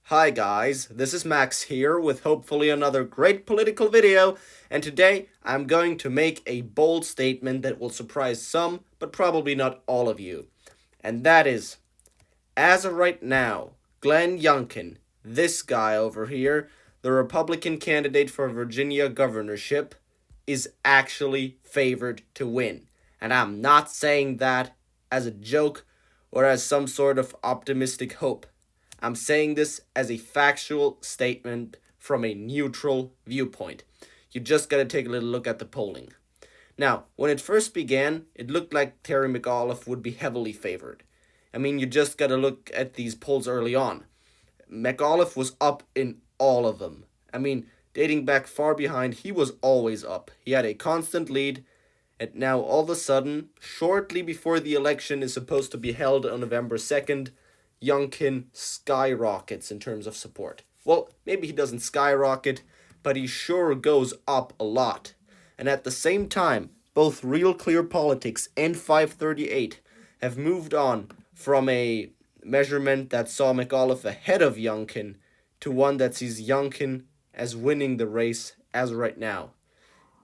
Hi guys, this is Max here with hopefully another great political video, and today I'm going to make a bold statement that will surprise some, but probably not all of you. And that is, as of right now, Glenn Youngkin, this guy over here, the Republican candidate for Virginia governorship, is actually favored to win. And I'm not saying that as a joke or as some sort of optimistic hope. I'm saying this as a factual statement from a neutral viewpoint. You just gotta take a little look at the polling. Now, when it first began, it looked like Terry McAuliffe would be heavily favored. I mean, you just gotta look at these polls early on. McAuliffe was up in all of them. I mean, dating back far behind, he was always up. He had a constant lead, and now all of a sudden, shortly before the election is supposed to be held on November 2nd, Youngkin skyrockets in terms of support. Well, maybe he doesn't skyrocket, but he sure goes up a lot. And at the same time, both Real Clear Politics and 538 have moved on from a measurement that saw McAuliffe ahead of Youngkin to one that sees Youngkin as winning the race as right now.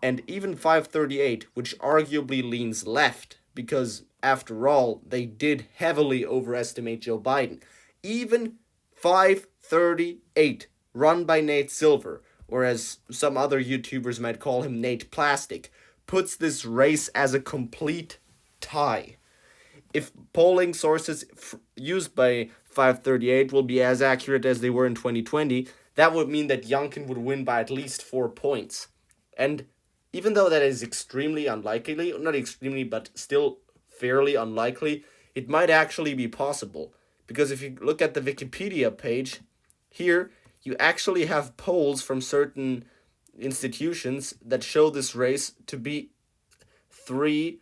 And even 538, which arguably leans left, because after all, they did heavily overestimate Joe Biden. Even 538, run by Nate Silver, or as some other YouTubers might call him, Nate Plastic, puts this race as a complete tie. If polling sources used by 538 will be as accurate as they were in 2020, that would mean that Youngkin would win by at least 4 points. And even though that is extremely unlikely, not extremely, but still fairly unlikely, it might actually be possible. Because if you look at the Wikipedia page, here you actually have polls from certain institutions that show this race to be 3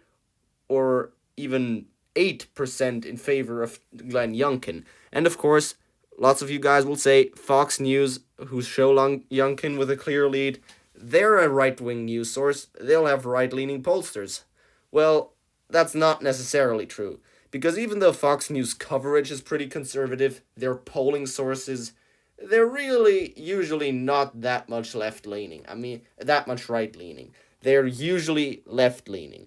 or even 8% in favor of Glenn Youngkin. And of course, lots of you guys will say Fox News, who show Youngkin with a clear lead, they're a right-wing news source, they'll have right-leaning pollsters. Well, that's not necessarily true, because even though Fox News coverage is pretty conservative, their polling sources, they're really usually not that much left-leaning. I mean, that much right-leaning. They're usually left-leaning.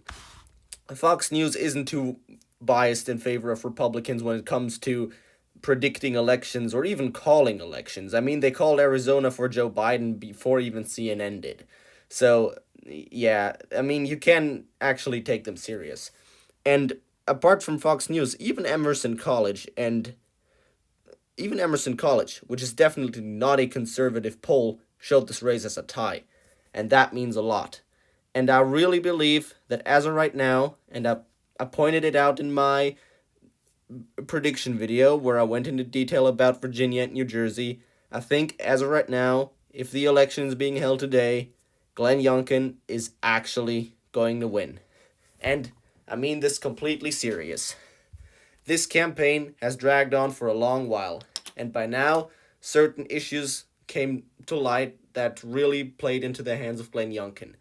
Fox News isn't too biased in favor of Republicans when it comes to predicting elections or even calling elections. I mean, they called Arizona for Joe Biden before even CNN did. So, yeah, I mean, you can actually take them serious. And apart from Fox News, even Emerson College, which is definitely not a conservative poll, showed this race as a tie. And that means a lot. And I really believe that as of right now, and I pointed it out in my prediction video where I went into detail about Virginia and New Jersey, I think as of right now, if the election is being held today, Glenn Youngkin is actually going to win. And I mean this completely serious. This campaign has dragged on for a long while, and by now, certain issues came to light that really played into the hands of Glenn Youngkin.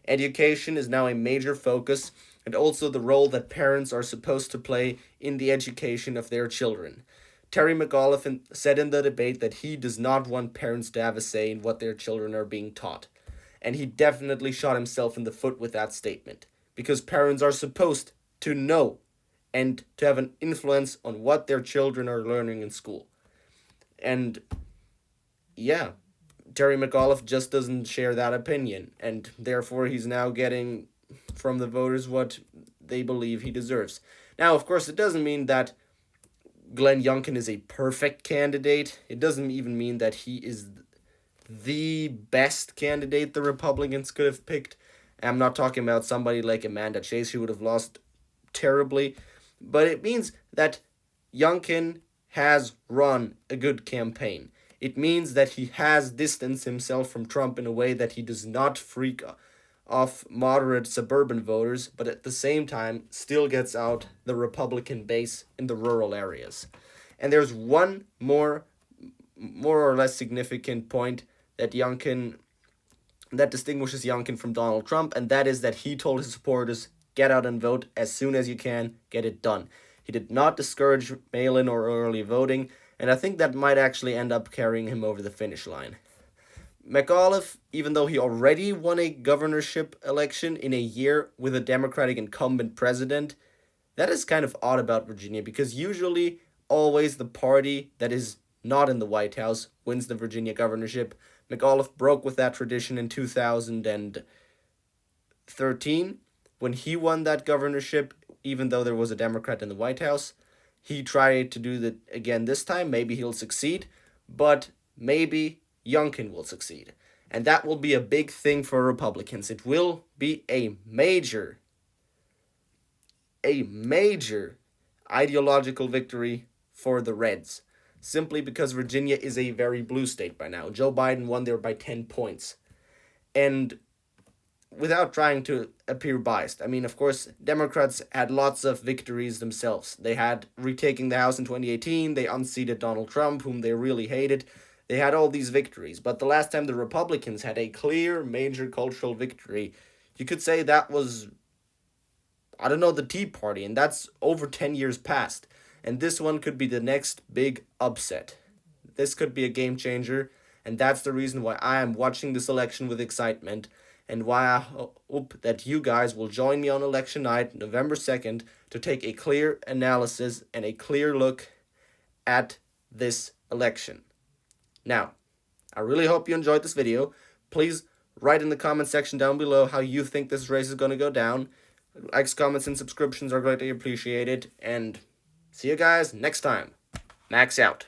Education is now a major focus, and also the role that parents are supposed to play in the education of their children. Terry McAuliffe said in the debate that he does not want parents to have a say in what their children are being taught. And he definitely shot himself in the foot with that statement, because parents are supposed to know and to have an influence on what their children are learning in school. And yeah, Terry McAuliffe just doesn't share that opinion, and therefore he's now getting from the voters what they believe he deserves. Now, of course, it doesn't mean that Glenn Youngkin is a perfect candidate. It doesn't even mean that he is the best candidate the Republicans could have picked. I'm not talking about somebody like Amanda Chase, who would have lost terribly, but it means that Youngkin has run a good campaign. It means that he has distanced himself from Trump in a way that he does not freak off moderate suburban voters, but at the same time still gets out the Republican base in the rural areas. And there's one more or less significant point that distinguishes Youngkin from Donald Trump, and that is that he told his supporters, get out and vote as soon as you can, get it done. He did not discourage mail-in or early voting, And I think that might actually end up carrying him over the finish line. McAuliffe, even though he already won a governorship election in a year with a Democratic incumbent president, that is kind of odd about Virginia because usually, always the party that is not in the White House wins the Virginia governorship. McAuliffe broke with that tradition in 2013 when he won that governorship, even though there was a Democrat in the White House. He tried to do that again this time. Maybe he'll succeed, but maybe Youngkin will succeed. And that will be a big thing for Republicans. It will be a major ideological victory for the Reds, simply because Virginia is a very blue state by now. Joe Biden won there by 10 points. And without trying to appear biased, I mean, of course, Democrats had lots of victories themselves. They had retaking the House in 2018, they unseated Donald Trump, whom they really hated. They had all these victories. But the last time the Republicans had a clear major cultural victory, you could say that was, I don't know, the Tea Party, and that's over 10 years past. And this one could be the next big upset. This could be a game changer, and that's the reason why I am watching this election with excitement, and why I hope that you guys will join me on election night, November 2nd, to take a clear analysis and a clear look at this election. Now, I really hope you enjoyed this video. Please write in the comment section down below how you think this race is going to go down. Likes, comments, and subscriptions are greatly appreciated. And see you guys next time. Max out.